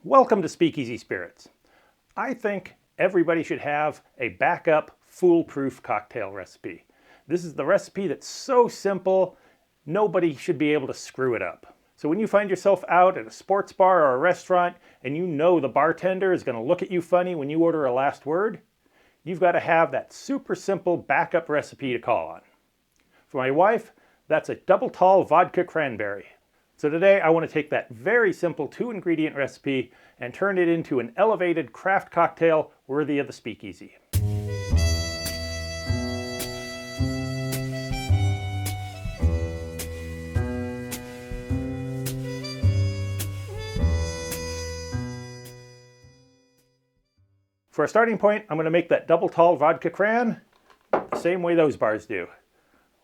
Welcome to Speakeasy Spirits. I think everybody should have a backup, foolproof cocktail recipe. This is the recipe that's so simple, nobody should be able to screw it up. So when you find yourself out at a sports bar or a restaurant and you know the bartender is going to look at you funny when you order a last word, you've got to have that super simple backup recipe to call on. For my wife, that's a double tall vodka cranberry. So today I want to take that very simple 2-ingredient recipe and turn it into an elevated craft cocktail worthy of the speakeasy. For a starting point, I'm going to make that double tall vodka cran the same way those bars do.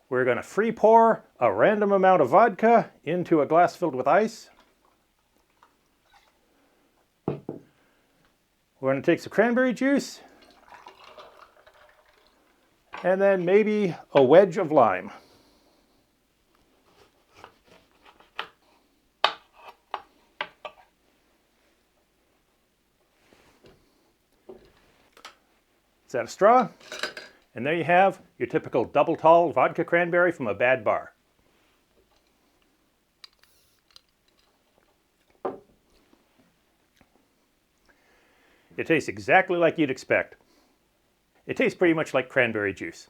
We're going to free pour a random amount of vodka into a glass filled with ice. We're going to take some cranberry juice and then maybe a wedge of lime. Let's add a straw. And there you have your typical double tall vodka cranberry from a bad bar. It tastes exactly like you'd expect. It tastes pretty much like cranberry juice.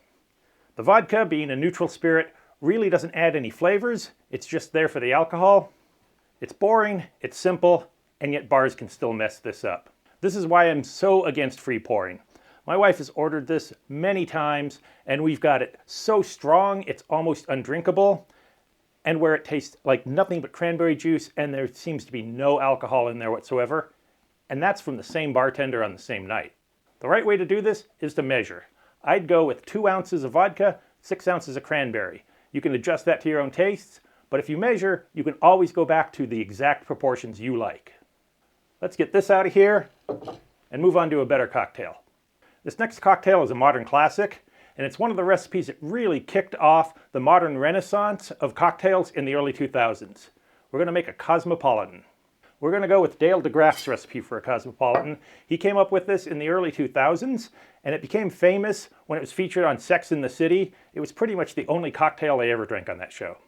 The vodka, being a neutral spirit, really doesn't add any flavors. It's just there for the alcohol. It's boring, it's simple, and yet bars can still mess this up. This is why I'm so against free pouring. My wife has ordered this many times, and we've got it so strong it's almost undrinkable, and where it tastes like nothing but cranberry juice and there seems to be no alcohol in there whatsoever, and that's from the same bartender on the same night. The right way to do this is to measure. I'd go with 2 ounces of vodka, 6 ounces of cranberry. You can adjust that to your own tastes, but if you measure, you can always go back to the exact proportions you like. Let's get this out of here and move on to a better cocktail. This next cocktail is a modern classic, and it's one of the recipes that really kicked off the modern renaissance of cocktails in the early 2000s. We're going to make a Cosmopolitan. We're going to go with Dale DeGraff's recipe for a Cosmopolitan. He came up with this in the early 2000s, and it became famous when it was featured on Sex and the City. It was pretty much the only cocktail I ever drank on that show.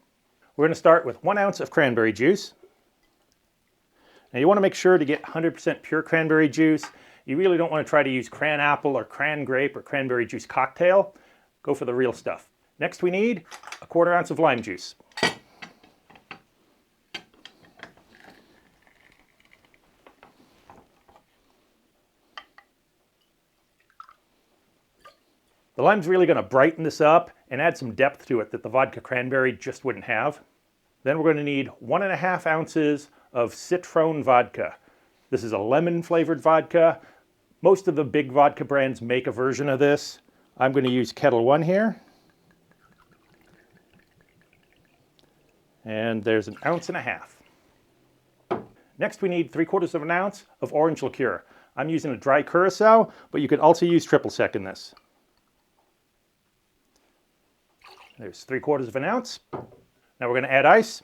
We're going to start with 1 ounce of cranberry juice. Now you want to make sure to get 100% pure cranberry juice. You really don't want to try to use cran apple or cran grape or cranberry juice cocktail. Go for the real stuff. Next we need a 1/4 ounce of lime juice. The lime's really going to brighten this up and add some depth to it that the vodka cranberry just wouldn't have. Then we're going to need 1.5 ounces of citron vodka. This is a lemon flavored vodka. Most of the big vodka brands make a version of this. I'm going to use Kettle One here. And there's 1.5 ounces. Next we need 3/4 ounce of orange liqueur. I'm using a dry curacao, but you can also use triple sec in this. There's 3/4 ounce. Now we're going to add ice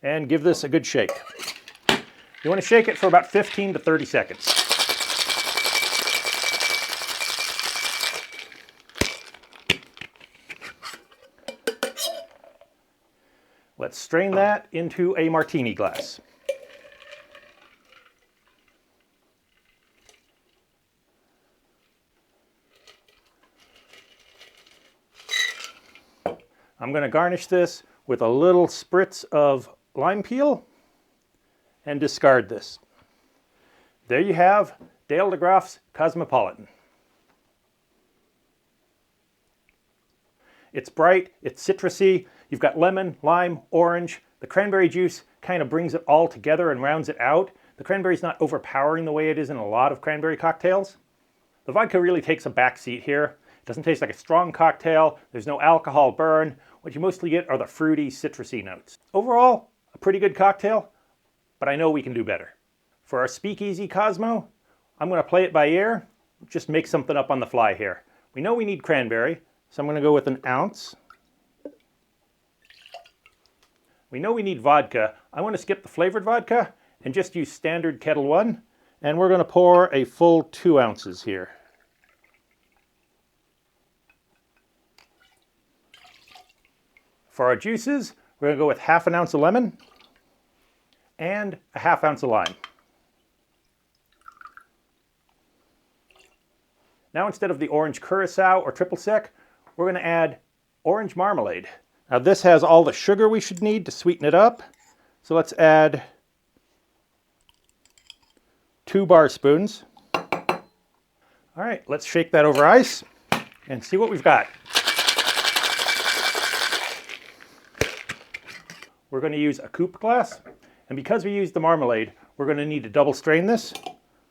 and give this a good shake. You want to shake it for about 15 to 30 seconds. Let's strain that into a martini glass. I'm going to garnish this with a little spritz of lime peel and discard this. There you have Dale DeGraff's Cosmopolitan. It's bright, it's citrusy, you've got lemon, lime, orange. The cranberry juice kind of brings it all together and rounds it out. The cranberry's not overpowering the way it is in a lot of cranberry cocktails. The vodka really takes a back seat here. It doesn't taste like a strong cocktail, there's no alcohol burn. What you mostly get are the fruity, citrusy notes. Overall, a pretty good cocktail, but I know we can do better. For our Speakeasy Cosmo, I'm going to play it by ear, just make something up on the fly here. We know we need cranberry, so I'm going to go with 1 ounce. We know we need vodka. I want to skip the flavored vodka and just use standard Kettle 1. And we're going to pour a full 2 ounces here. For our juices, we're going to go with 1/2 ounce of lemon and 1/2 ounce of lime. Now instead of the orange curacao or triple sec, we're going to add orange marmalade. Now this has all the sugar we should need to sweeten it up. So let's add 2 bar spoons. All right, let's shake that over ice and see what we've got. We're going to use a coupe glass, and because we used the marmalade, we're going to need to double strain this.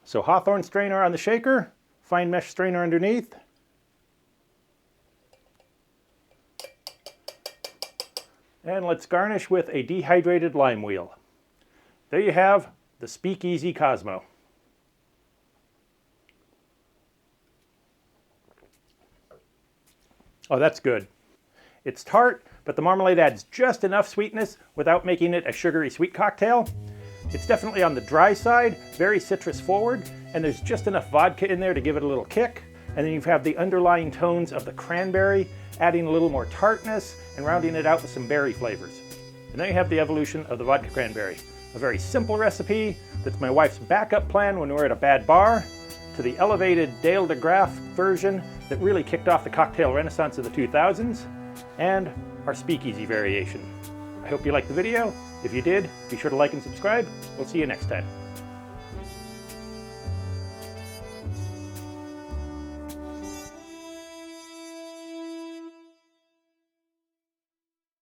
So Hawthorne strainer on the shaker, fine mesh strainer underneath. And let's garnish with a dehydrated lime wheel. There you have the Speakeasy Cosmo. Oh, that's good. It's tart, but the marmalade adds just enough sweetness without making it a sugary sweet cocktail. It's definitely on the dry side, very citrus forward, and there's just enough vodka in there to give it a little kick. And then you have the underlying tones of the cranberry, adding a little more tartness and rounding it out with some berry flavors. And then you have the evolution of the Vodka Cranberry. A very simple recipe that's my wife's backup plan when we're at a bad bar, to the elevated Dale de Graaf version that really kicked off the cocktail renaissance of the 2000s, and our Speakeasy variation. I hope you liked the video. If you did, be sure to like and subscribe. We'll see you next time.